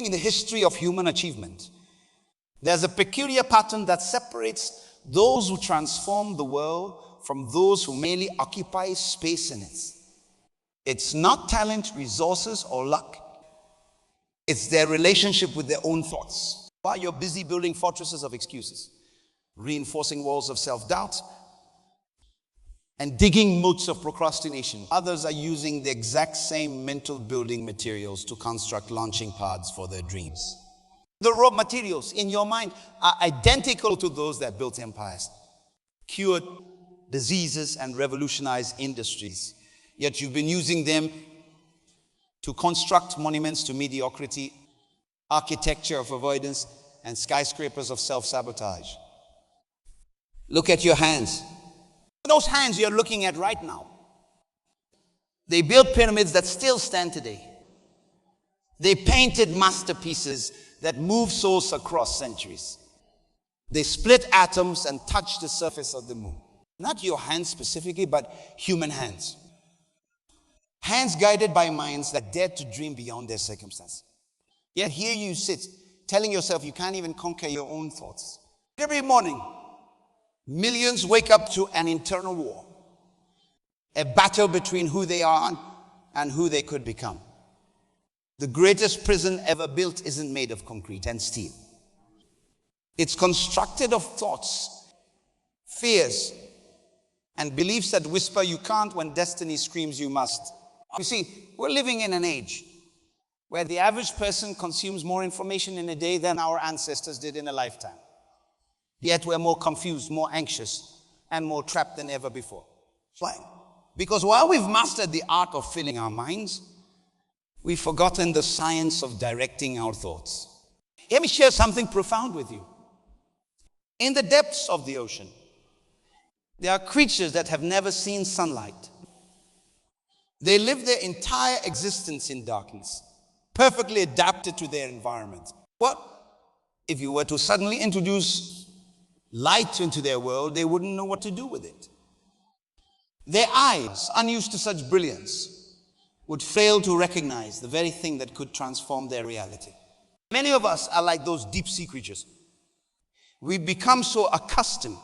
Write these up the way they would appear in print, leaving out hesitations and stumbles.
In the history of human achievement, there's a peculiar pattern that separates those who transform the world from those who merely occupy space in it. It's not talent, resources, or luck. It's their relationship with their own thoughts. While you're busy building fortresses of excuses, reinforcing walls of self-doubt, and digging moats of procrastination, others are using the exact same mental building materials to construct launching pads for their dreams. The raw materials in your mind are identical to those that built empires, cured diseases, and revolutionized industries. Yet you've been using them to construct monuments to mediocrity, architecture of avoidance, and skyscrapers of self-sabotage. Look at your hands. Those hands you're looking at right now. They built pyramids that still stand today. They painted masterpieces that move souls across centuries. They split atoms and touched the surface of the moon. Not your hands specifically, but human hands. Hands guided by minds that dared to dream beyond their circumstance. Yet here you sit, telling yourself you can't even conquer your own thoughts. Every morning, millions wake up to an internal war. A battle between who they are and who they could become. The greatest prison ever built isn't made of concrete and steel. It's constructed of thoughts, fears, and beliefs that whisper you can't when destiny screams you must. You see, we're living in an age where the average person consumes more information in a day than our ancestors did in a lifetime. Yet we're more confused, more anxious, and more trapped than ever before. Why? Because while we've mastered the art of filling our minds, we've forgotten the science of directing our thoughts. Let me share something profound with you. In the depths of the ocean, there are creatures that have never seen sunlight. They live their entire existence in darkness, perfectly adapted to their environment. What if you were to suddenly introduce light into their world? They wouldn't know what to do with it. Their eyes, unused to such brilliance, would fail to recognize the very thing that could transform their reality. Many of us are like those deep sea creatures. We've become so accustomed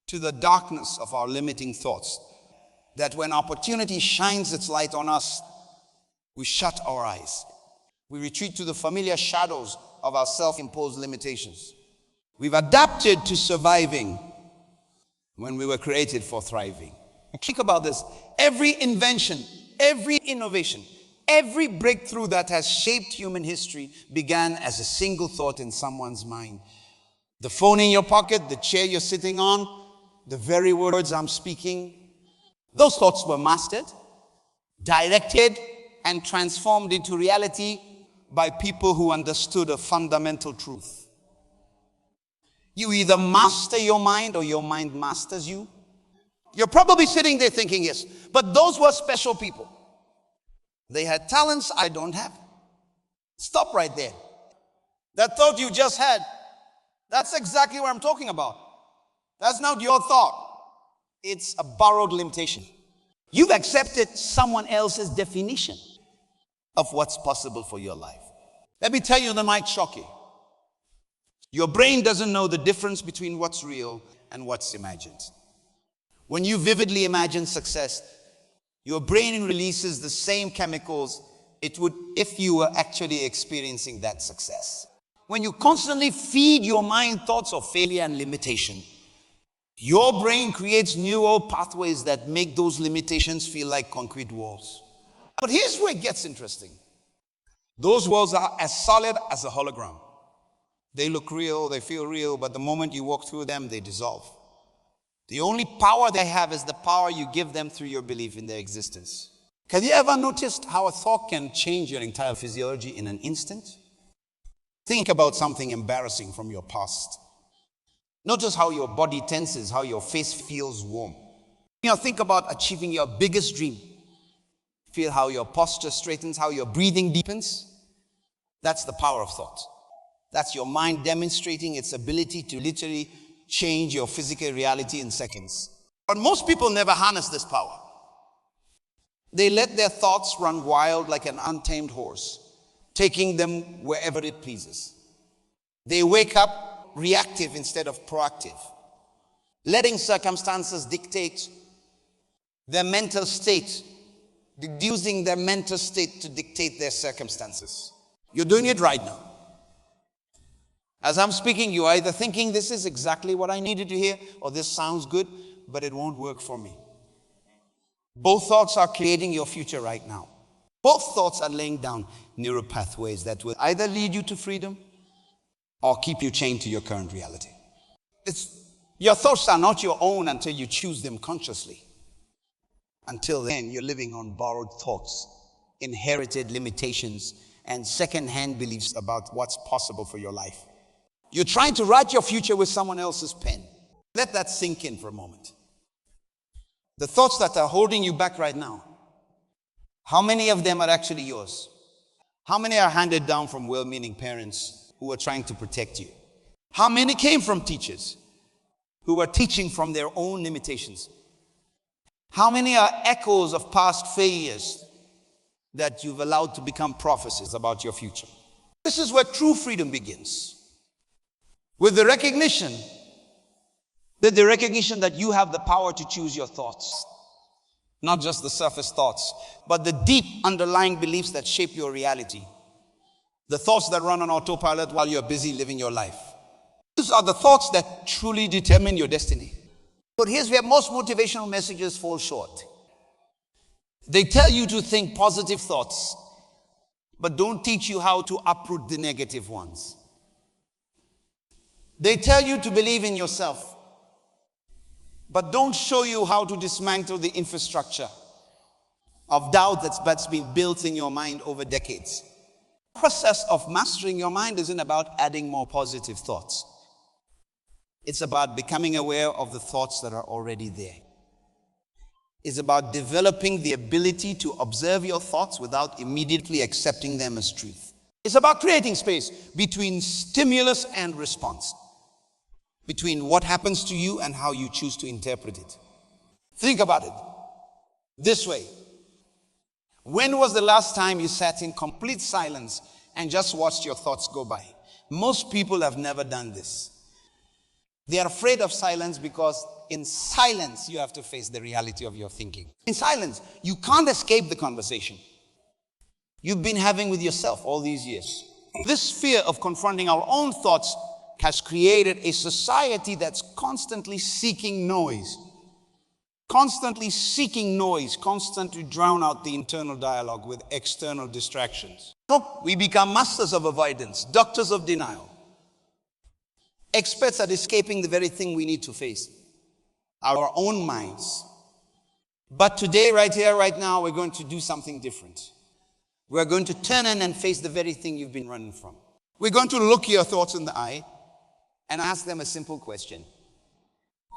to the darkness of our limiting thoughts that when opportunity shines its light on us, we shut our eyes. We retreat to the familiar shadows of our self-imposed limitations. We've adapted to surviving when we were created for thriving. Think about this. Every invention, every innovation, every breakthrough that has shaped human history began as a single thought in someone's mind. The phone in your pocket, the chair you're sitting on, the very words I'm speaking, those thoughts were mastered, directed, and transformed into reality by people who understood a fundamental truth. You either master your mind or your mind masters you. You're probably sitting there thinking, yes, but those were special people. They had talents I don't have. Stop right there. That thought you just had, that's exactly what I'm talking about. That's not your thought. It's a borrowed limitation. You've accepted someone else's definition of what's possible for your life. Let me tell you that might shock you. Your brain doesn't know the difference between what's real and what's imagined. When you vividly imagine success, your brain releases the same chemicals it would if you were actually experiencing that success. When you constantly feed your mind thoughts of failure and limitation, your brain creates neural pathways that make those limitations feel like concrete walls. But here's where it gets interesting. Those walls are as solid as a hologram. They look real, they feel real, but the moment you walk through them, they dissolve. The only power they have is the power you give them through your belief in their existence. Have you ever noticed how a thought can change your entire physiology in an instant? Think about something embarrassing from your past. Notice how your body tenses, how your face feels warm. Think about achieving your biggest dream. Feel how your posture straightens, how your breathing deepens. That's the power of thought. That's your mind demonstrating its ability to literally change your physical reality in seconds. But most people never harness this power. They let their thoughts run wild like an untamed horse. taking them wherever it pleases. They wake up reactive instead of proactive, letting circumstances dictate their mental state, deducing their mental state to dictate their circumstances. You're doing it right now. As I'm speaking, you're either thinking this is exactly what I needed to hear, or this sounds good, but it won't work for me. Both thoughts are creating your future right now. Both thoughts are laying down neural pathways that will either lead you to freedom or keep you chained to your current reality. Your thoughts are not your own until you choose them consciously. Until then, you're living on borrowed thoughts, inherited limitations, and second-hand beliefs about what's possible for your life. You're trying to write your future with someone else's pen. Let that sink in for a moment. The thoughts that are holding you back right now, how many of them are actually yours? How many are handed down from well-meaning parents who are trying to protect you? How many came from teachers who are teaching from their own limitations? How many are echoes of past failures that you've allowed to become prophecies about your future? This is where true freedom begins. With the recognition that you have the power to choose your thoughts. Not just the surface thoughts, but the deep underlying beliefs that shape your reality. The thoughts that run on autopilot while you're busy living your life. These are the thoughts that truly determine your destiny. But here's where most motivational messages fall short. They tell you to think positive thoughts, but don't teach you how to uproot the negative ones. They tell you to believe in yourself, but don't show you how to dismantle the infrastructure of doubt that's been built in your mind over decades. The process of mastering your mind isn't about adding more positive thoughts. It's about becoming aware of the thoughts that are already there. It's about developing the ability to observe your thoughts without immediately accepting them as truth. It's about creating space between stimulus and response, between what happens to you and how you choose to interpret it. Think about it this way. When was the last time you sat in complete silence and just watched your thoughts go by? Most people have never done this. They are afraid of silence because in silence you have to face the reality of your thinking. In silence, you can't escape the conversation you've been having with yourself all these years. This fear of confronting our own thoughts has created a society that's constantly seeking noise, constantly drown out the internal dialogue with external distractions. So we become masters of avoidance, doctors of denial, experts at escaping the very thing we need to face, our own minds. But today, right here, right now, we're going to do something different. We're going to turn in and face the very thing you've been running from. We're going to look your thoughts in the eye and ask them a simple question.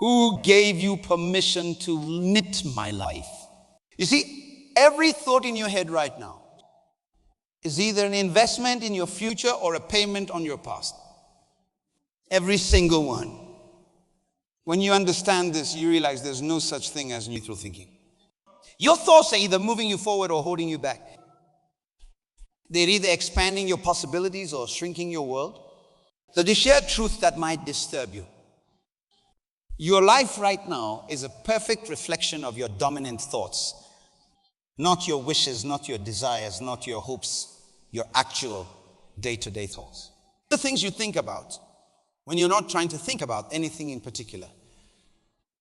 Who gave you permission to knit my life? You see, every thought in your head right now is either an investment in your future or a payment on your past. Every single one. When you understand this, you realize there's no such thing as neutral thinking. Your thoughts are either moving you forward or holding you back. They're either expanding your possibilities or shrinking your world. So they share truth that might disturb you. Your life right now is a perfect reflection of your dominant thoughts. Not your wishes, not your desires, not your hopes, your actual day-to-day thoughts. The things you think about when you're not trying to think about anything in particular.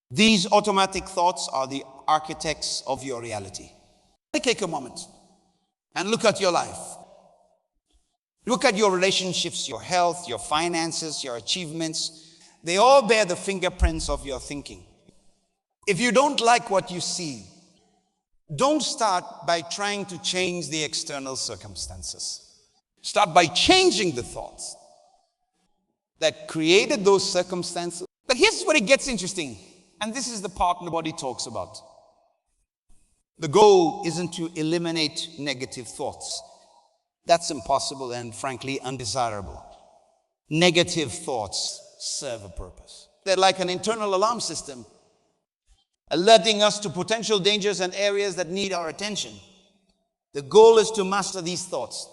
These automatic thoughts are the architects of your reality. Take a moment and look at your life. Look at your relationships, your health, your finances, your achievements. They all bear the fingerprints of your thinking. If you don't like what you see, don't start by trying to change the external circumstances. Start by changing the thoughts that created those circumstances. But here's where it gets interesting. And this is the part nobody talks about. The goal isn't to eliminate negative thoughts. That's impossible and frankly undesirable. Negative thoughts serve a purpose. They're like an internal alarm system, alerting us to potential dangers and areas that need our attention. The goal is to master these thoughts,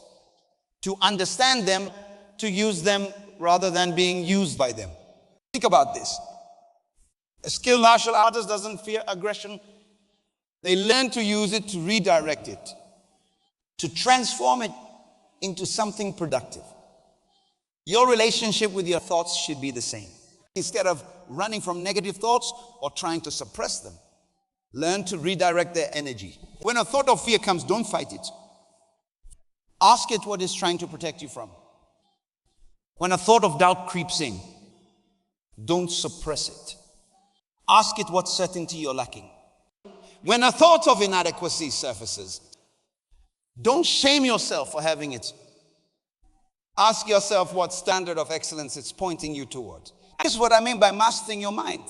to understand them, to use them rather than being used by them. Think about this. A skilled martial artist doesn't fear aggression. They learn to use it, to redirect it, to transform it into something productive. Your relationship with your thoughts should be the same. Instead of running from negative thoughts or trying to suppress them, learn to redirect their energy. When a thought of fear comes, don't fight it. Ask it what it's trying to protect you from. When a thought of doubt creeps in, don't suppress it. Ask it what certainty you're lacking. When a thought of inadequacy surfaces, don't shame yourself for having it. Ask yourself what standard of excellence it's pointing you toward. This is what I mean by mastering your mind.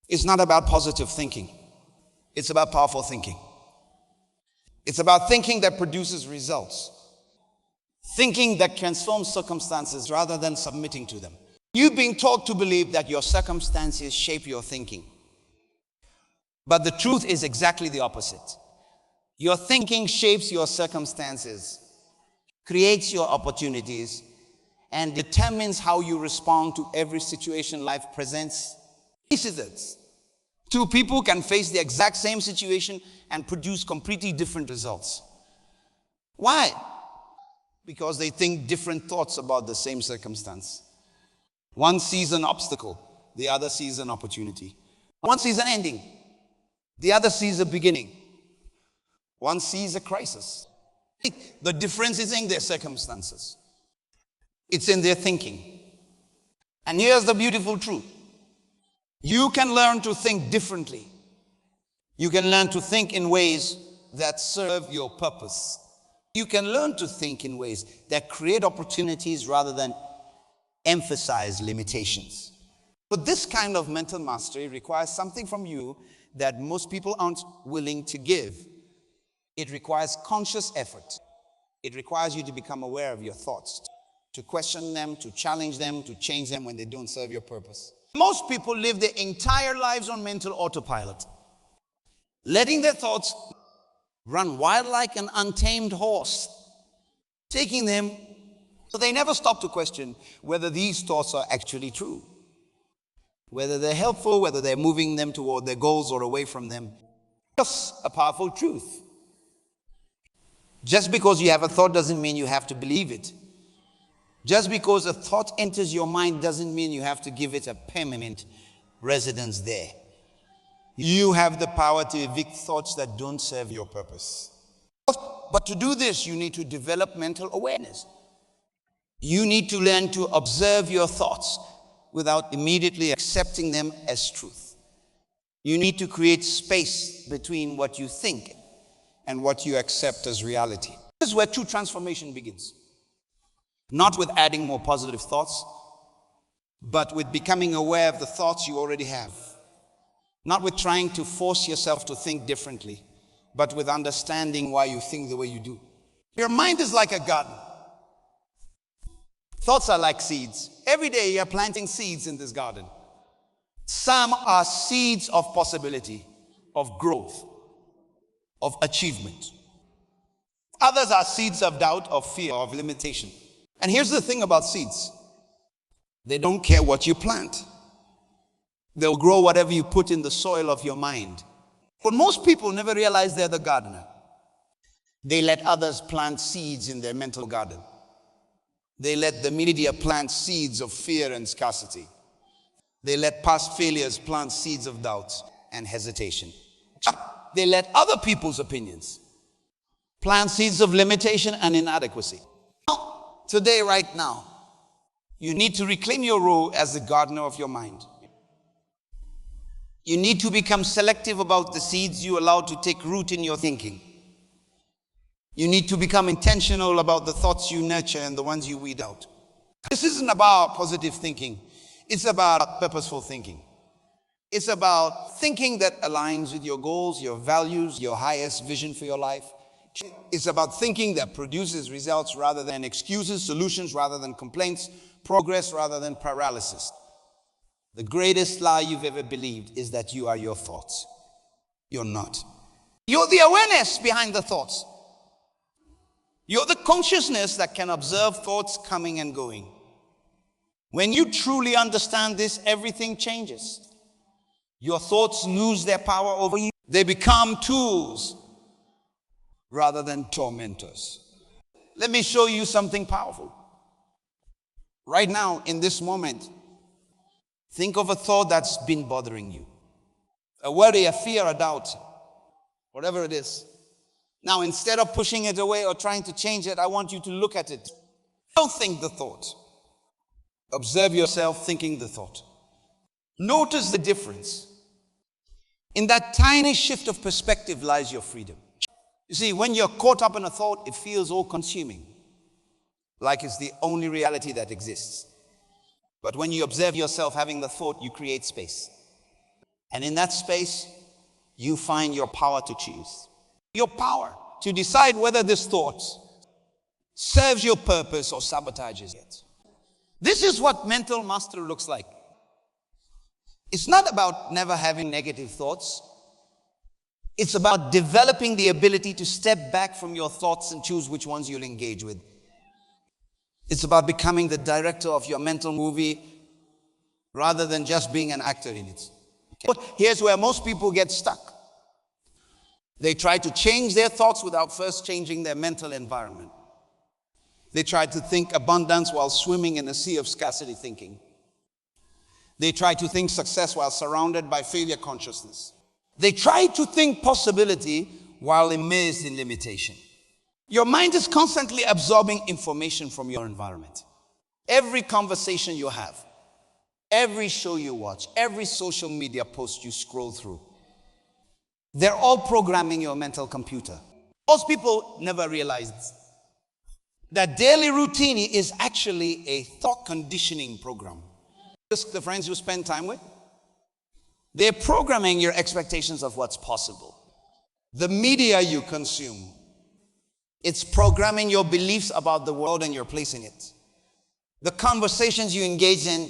It's not about positive thinking. It's about powerful thinking. It's about thinking that produces results. Thinking that transforms circumstances rather than submitting to them. You've been taught to believe that your circumstances shape your thinking. But the truth is exactly the opposite. Your thinking shapes your circumstances, creates your opportunities, and determines how you respond to every situation life presents. Two people can face the exact same situation and produce completely different results. Why? Because they think different thoughts about the same circumstance. One sees an obstacle, the other sees an opportunity. One sees an ending, the other sees a beginning. One sees a crisis. The difference is in their circumstances. It's in their thinking. And here's the beautiful truth. You can learn to think differently. You can learn to think in ways that serve your purpose. You can learn to think in ways that create opportunities rather than emphasize limitations. But this kind of mental mastery requires something from you that most people aren't willing to give. It requires conscious effort. It requires you to become aware of your thoughts, to question them, to challenge them, to change them when they don't serve your purpose. Most people live their entire lives on mental autopilot, letting their thoughts run wild like an untamed horse, taking them, but they never stop to question whether these thoughts are actually true, whether they're helpful, whether they're moving them toward their goals or away from them. Just a powerful truth. Just because you have a thought doesn't mean you have to believe it. Just because a thought enters your mind doesn't mean you have to give it a permanent residence there. You have the power to evict thoughts that don't serve your purpose. But to do this, you need to develop mental awareness. You need to learn to observe your thoughts without immediately accepting them as truth. You need to create space between what you think and what you accept as reality. This is where true transformation begins. Not with adding more positive thoughts, but with becoming aware of the thoughts you already have. Not with trying to force yourself to think differently, but with understanding why you think the way you do. Your mind is like a garden. Thoughts are like seeds. Every day you're planting seeds in this garden. Some are seeds of possibility, of growth, of achievement. Others are seeds of doubt, of fear, of limitation. And here's the thing about seeds. They don't care what you plant. They'll grow whatever you put in the soil of your mind. But most people never realize they're the gardener. They let others plant seeds in their mental garden. They let the media plant seeds of fear and scarcity. They let past failures plant seeds of doubt and hesitation. They let other people's opinions plant seeds of limitation and inadequacy. Today, right now, you need to reclaim your role as the gardener of your mind. You need to become selective about the seeds you allow to take root in your thinking. You need to become intentional about the thoughts you nurture and the ones you weed out. This isn't about positive thinking. It's about purposeful thinking. It's about thinking that aligns with your goals, your values, your highest vision for your life. It's about thinking that produces results rather than excuses, solutions rather than complaints, progress rather than paralysis. The greatest lie you've ever believed is that you are your thoughts. You're not. You're the awareness behind the thoughts. You're the consciousness that can observe thoughts coming and going. When you truly understand this, everything changes. Your thoughts lose their power over you. They become tools rather than tormentors. Let me show you something powerful. Right now, in this moment, think of a thought that's been bothering you. A worry, a fear, a doubt, whatever it is. Now, instead of pushing it away or trying to change it, I want you to look at it. Don't think the thought. Observe yourself thinking the thought. Notice the difference. In that tiny shift of perspective lies your freedom. You see, when you're caught up in a thought, it feels all-consuming, like it's the only reality that exists. But when you observe yourself having the thought, you create space. And in that space, you find your power to choose. Your power to decide whether this thought serves your purpose or sabotages it. This is what mental mastery looks like. It's not about never having negative thoughts. It's about developing the ability to step back from your thoughts and choose which ones you'll engage with. It's about becoming the director of your mental movie rather than just being an actor in it. Okay. Here's where most people get stuck. They try to change their thoughts without first changing their mental environment. They try to think abundance while swimming in a sea of scarcity thinking. They try to think success while surrounded by failure consciousness. They try to think possibility while immersed in limitation. Your mind is constantly absorbing information from your environment. Every conversation you have, every show you watch, every social media post you scroll through, they're all programming your mental computer. Most people never realize that daily routine is actually a thought conditioning program. Ask the friends you spend time with. They're programming your expectations of what's possible. The media you consume, it's programming your beliefs about the world and your place in it. The conversations you engage in,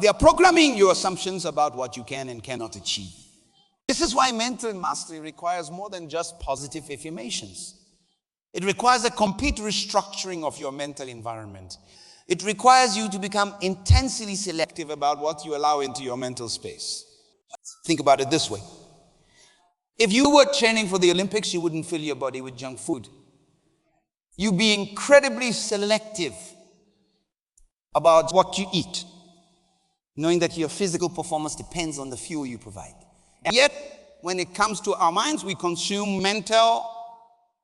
they're programming your assumptions about what you can and cannot achieve. This is why mental mastery requires more than just positive affirmations. It requires a complete restructuring of your mental environment. It requires you to become intensely selective about what you allow into your mental space. Think about it this way. If you were training for the Olympics, you wouldn't fill your body with junk food. You'd be incredibly selective about what you eat, knowing that your physical performance depends on the fuel you provide. And yet, when it comes to our minds, we consume mental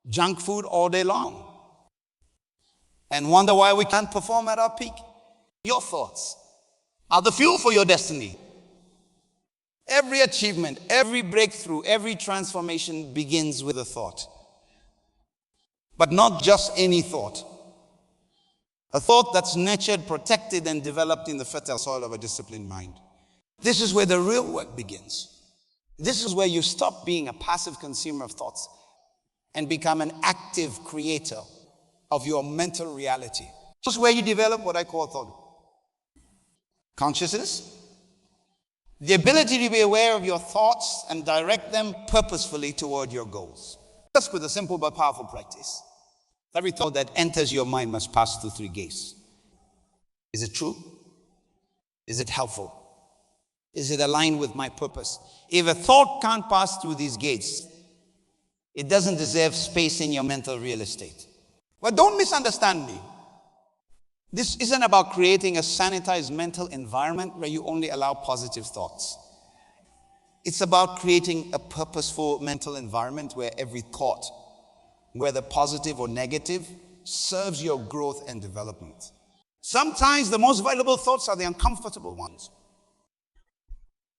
junk food all day long and wonder why we can't perform at our peak. Your thoughts are the fuel for your destiny. Every achievement, every breakthrough, every transformation begins with a thought. But not just any thought. A thought that's nurtured, protected, and developed in the fertile soil of a disciplined mind. This is where the real work begins. This is where you stop being a passive consumer of thoughts and become an active creator of your mental reality. This is where you develop what I call thought consciousness. The ability to be aware of your thoughts and direct them purposefully toward your goals. Just with a simple but powerful practice. Every thought that enters your mind must pass through 3 gates. Is it true? Is it helpful? Is it aligned with my purpose? If a thought can't pass through these gates, it doesn't deserve space in your mental real estate. But don't misunderstand me. This isn't about creating a sanitized mental environment where you only allow positive thoughts. It's about creating a purposeful mental environment where every thought, whether positive or negative, serves your growth and development. Sometimes the most valuable thoughts are the uncomfortable ones.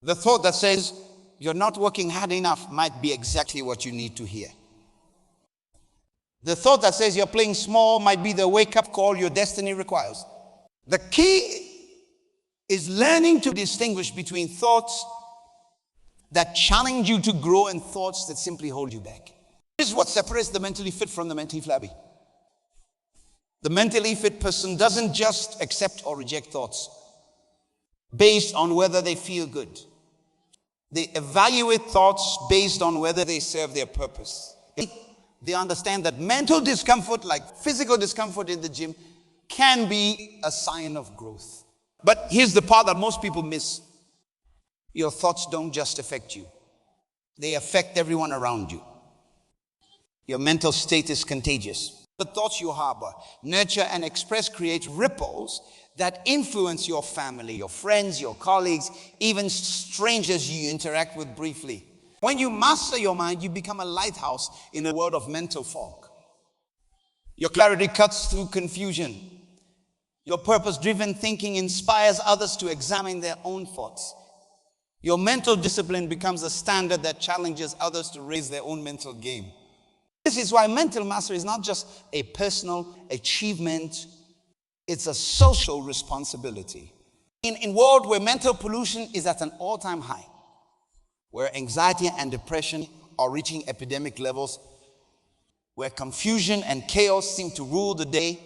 The thought that says, you're not working hard enough might be exactly what you need to hear. The thought that says you're playing small might be the wake-up call your destiny requires. The key is learning to distinguish between thoughts that challenge you to grow and thoughts that simply hold you back. This is what separates the mentally fit from the mentally flabby. The mentally fit person doesn't just accept or reject thoughts based on whether they feel good. They evaluate thoughts based on whether they serve their purpose. They understand that mental discomfort, like physical discomfort in the gym, can be a sign of growth. But here's the part that most people miss. Your thoughts don't just affect you. They affect everyone around you. Your mental state is contagious. The thoughts you harbor, nurture, and express create ripples that influence your family, your friends, your colleagues, even strangers you interact with briefly. When you master your mind, you become a lighthouse in a world of mental fog. Your clarity cuts through confusion. Your purpose-driven thinking inspires others to examine their own thoughts. Your mental discipline becomes a standard that challenges others to raise their own mental game. This is why mental mastery is not just a personal achievement, it's a social responsibility. In a world where mental pollution is at an all-time high, where anxiety and depression are reaching epidemic levels, where confusion and chaos seem to rule the day,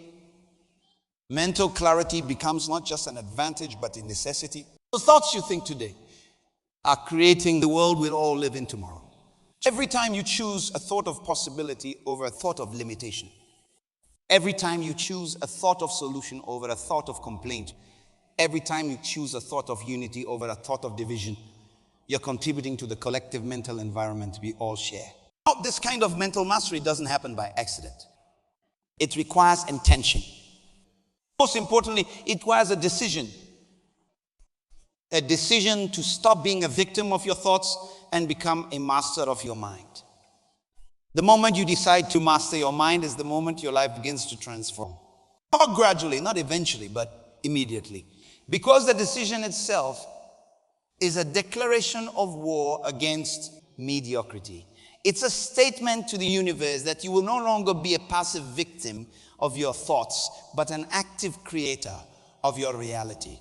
mental clarity becomes not just an advantage but a necessity. The thoughts you think today are creating the world we'll all live in tomorrow. Every time you choose a thought of possibility over a thought of limitation, every time you choose a thought of solution over a thought of complaint, every time you choose a thought of unity over a thought of division, you're contributing to the collective mental environment we all share. Now, this kind of mental mastery doesn't happen by accident. It requires intention. Most importantly, it requires a decision to stop being a victim of your thoughts and become a master of your mind. The moment you decide to master your mind is the moment your life begins to transform. Not gradually, not eventually, but immediately. Because the decision itself is a declaration of war against mediocrity. It's a statement to the universe that you will no longer be a passive victim of your thoughts, but an active creator of your reality.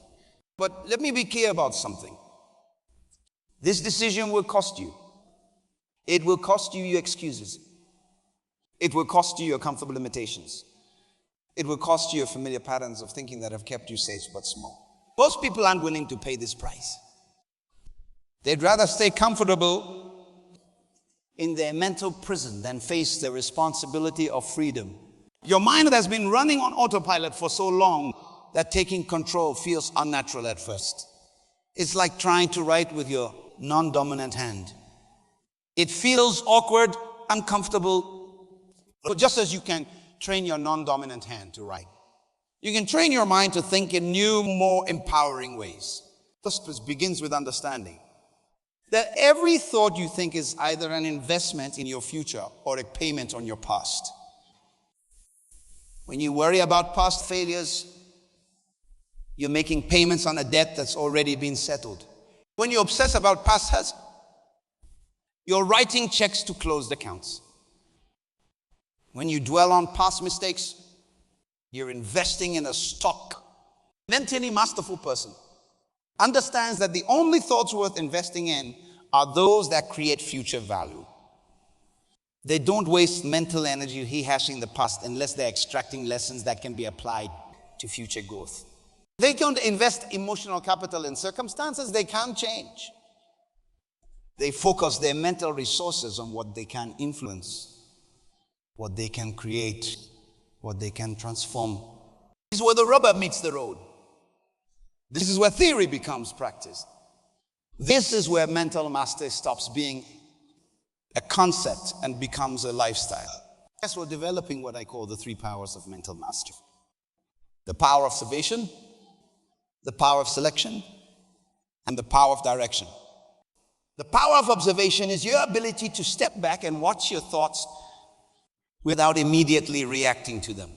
But let me be clear about something. This decision will cost you. It will cost you your excuses. It will cost you your comfortable limitations. It will cost you your familiar patterns of thinking that have kept you safe but small. Most people aren't willing to pay this price. They'd rather stay comfortable in their mental prison than face the responsibility of freedom. Your mind has been running on autopilot for so long that taking control feels unnatural at first. It's like trying to write with your non-dominant hand. It feels awkward, uncomfortable, but just as you can train your non-dominant hand to write, you can train your mind to think in new, more empowering ways. This begins with understanding that every thought you think is either an investment in your future or a payment on your past. When you worry about past failures, you're making payments on a debt that's already been settled. When you obsess about past hurts, you're writing checks to closed accounts. When you dwell on past mistakes, you're investing in a stock. A mentally masterful person understands that the only thoughts worth investing in are those that create future value. They don't waste mental energy rehashing the past unless they're extracting lessons that can be applied to future growth. They don't invest emotional capital in circumstances they can't change. They focus their mental resources on what they can influence, what they can create, what they can transform. This is where the rubber meets the road. This is where theory becomes practice. This is where mental mastery stops being a concept and becomes a lifestyle. Yes, we're developing what I call the 3 powers of mental mastery. The power of observation, the power of selection, and the power of direction. The power of observation is your ability to step back and watch your thoughts without immediately reacting to them.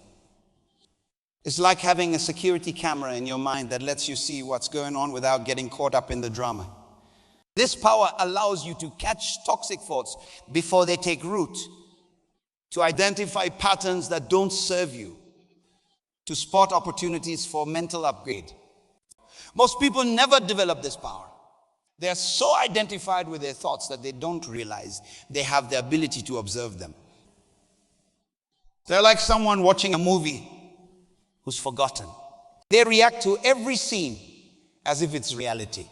It's like having a security camera in your mind that lets you see what's going on without getting caught up in the drama. This power allows you to catch toxic thoughts before they take root, to identify patterns that don't serve you, to spot opportunities for mental upgrade. Most people never develop this power. They're so identified with their thoughts that they don't realize they have the ability to observe them. They're like someone watching a movie who's forgotten. They react to every scene as if it's reality,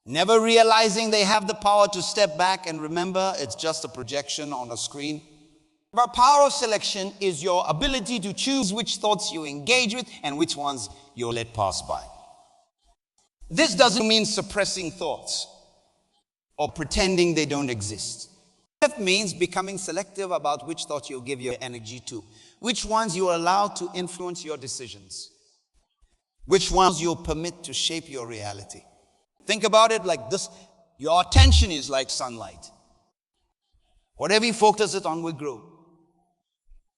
never realizing they have the power to step back and remember it's just a projection on a screen. But power of selection is your ability to choose which thoughts you engage with and which ones you'll let pass by. This doesn't mean suppressing thoughts or pretending they don't exist. It means becoming selective about which thoughts you'll give your energy to, which ones you allow to influence your decisions, which ones you'll permit to shape your reality. Think about it like this. Your attention is like sunlight. Whatever you focus it on will grow.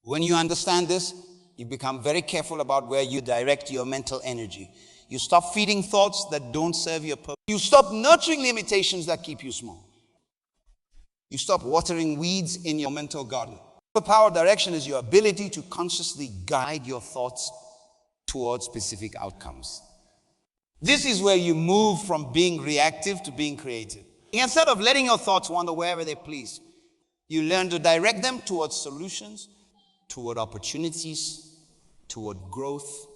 When you understand this, you become very careful about where you direct your mental energy. You stop feeding thoughts that don't serve your purpose. You stop nurturing limitations that keep you small. You stop watering weeds in your mental garden. The power of direction is your ability to consciously guide your thoughts towards specific outcomes. This is where you move from being reactive to being creative. Instead of letting your thoughts wander wherever they please, you learn to direct them towards solutions, toward opportunities, toward growth.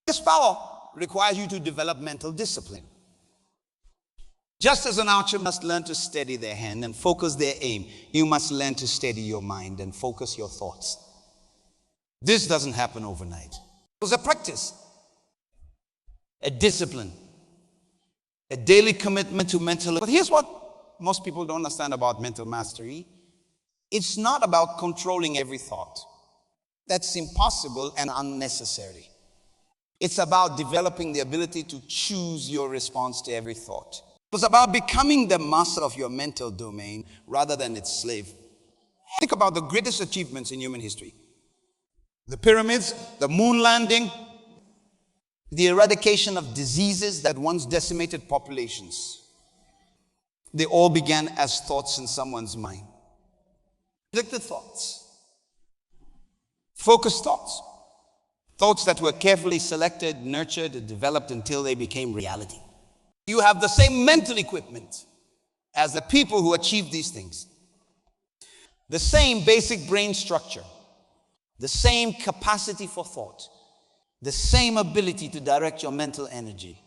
This power requires you to develop mental discipline. Just as an archer must learn to steady their hand and focus their aim, you must learn to steady your mind and focus your thoughts. This doesn't happen overnight. It was a practice, a discipline, a daily commitment to mental. But here's what most people don't understand about mental mastery. It's not about controlling every thought. That's impossible and unnecessary. It's about developing the ability to choose your response to every thought. It's about becoming the master of your mental domain rather than its slave. Think about the greatest achievements in human history. The pyramids, the moon landing, the eradication of diseases that once decimated populations. They all began as thoughts in someone's mind. Predicted thoughts. Focused thoughts. Thoughts that were carefully selected, nurtured, and developed until they became reality. You have the same mental equipment as the people who achieved these things. The same basic brain structure. The same capacity for thought. The same ability to direct your mental energy.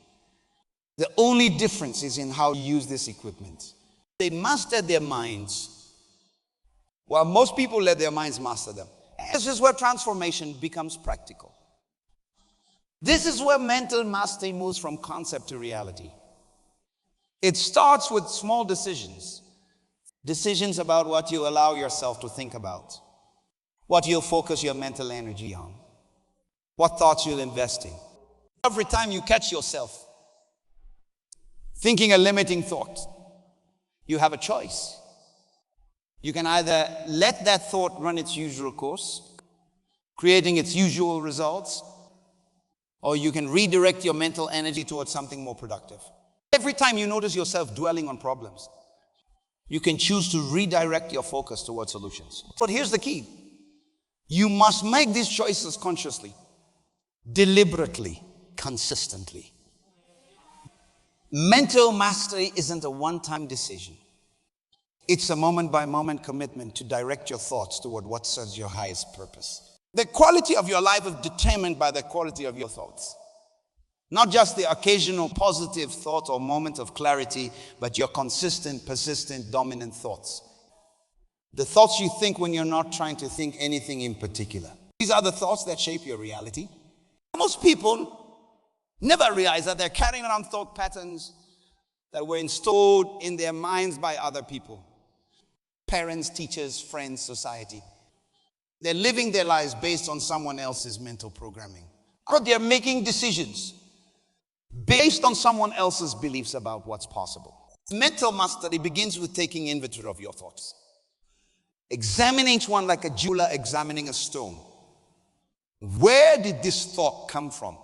The only difference is in how you use this equipment. They mastered their minds, while most people let their minds master them. This is where transformation becomes practical. This is where mental mastery moves from concept to reality. It starts with small decisions. Decisions about what you allow yourself to think about. What you'll focus your mental energy on. What thoughts you'll invest in. Every time you catch yourself thinking a limiting thought, you have a choice. You can either let that thought run its usual course, creating its usual results, or you can redirect your mental energy towards something more productive. Every time you notice yourself dwelling on problems, you can choose to redirect your focus towards solutions. But here's the key. You must make these choices consciously, deliberately, consistently. Mental mastery isn't a one-time decision. It's a moment-by-moment commitment to direct your thoughts toward what serves your highest purpose. The quality of your life is determined by the quality of your thoughts. Not just the occasional positive thought or moment of clarity, but your consistent, persistent, dominant thoughts. The thoughts you think when you're not trying to think anything in particular. These are the thoughts that shape your reality. Most people never realize that they're carrying around thought patterns that were installed in their minds by other people. Parents, teachers, friends, society. They're living their lives based on someone else's mental programming. But they're making decisions based on someone else's beliefs about what's possible. Mental mastery begins with taking inventory of your thoughts. Examining each one like a jeweler examining a stone. Where did this thought come from?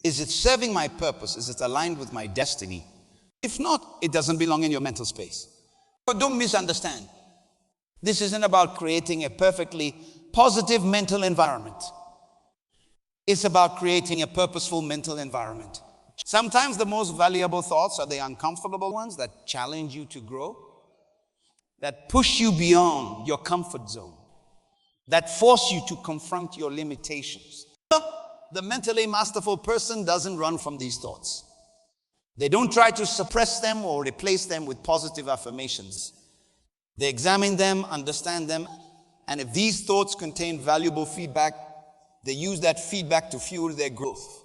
Is it serving my purpose? Is it aligned with my destiny? If not, it doesn't belong in your mental space. But don't misunderstand. This isn't about creating a perfectly positive mental environment. It's about creating a purposeful mental environment. Sometimes the most valuable thoughts are the uncomfortable ones that challenge you to grow, that push you beyond your comfort zone, that force you to confront your limitations. The mentally masterful person doesn't run from these thoughts. They don't try to suppress them or replace them with positive affirmations. They examine them, understand them, And if these thoughts contain valuable feedback, they use that feedback to fuel their growth.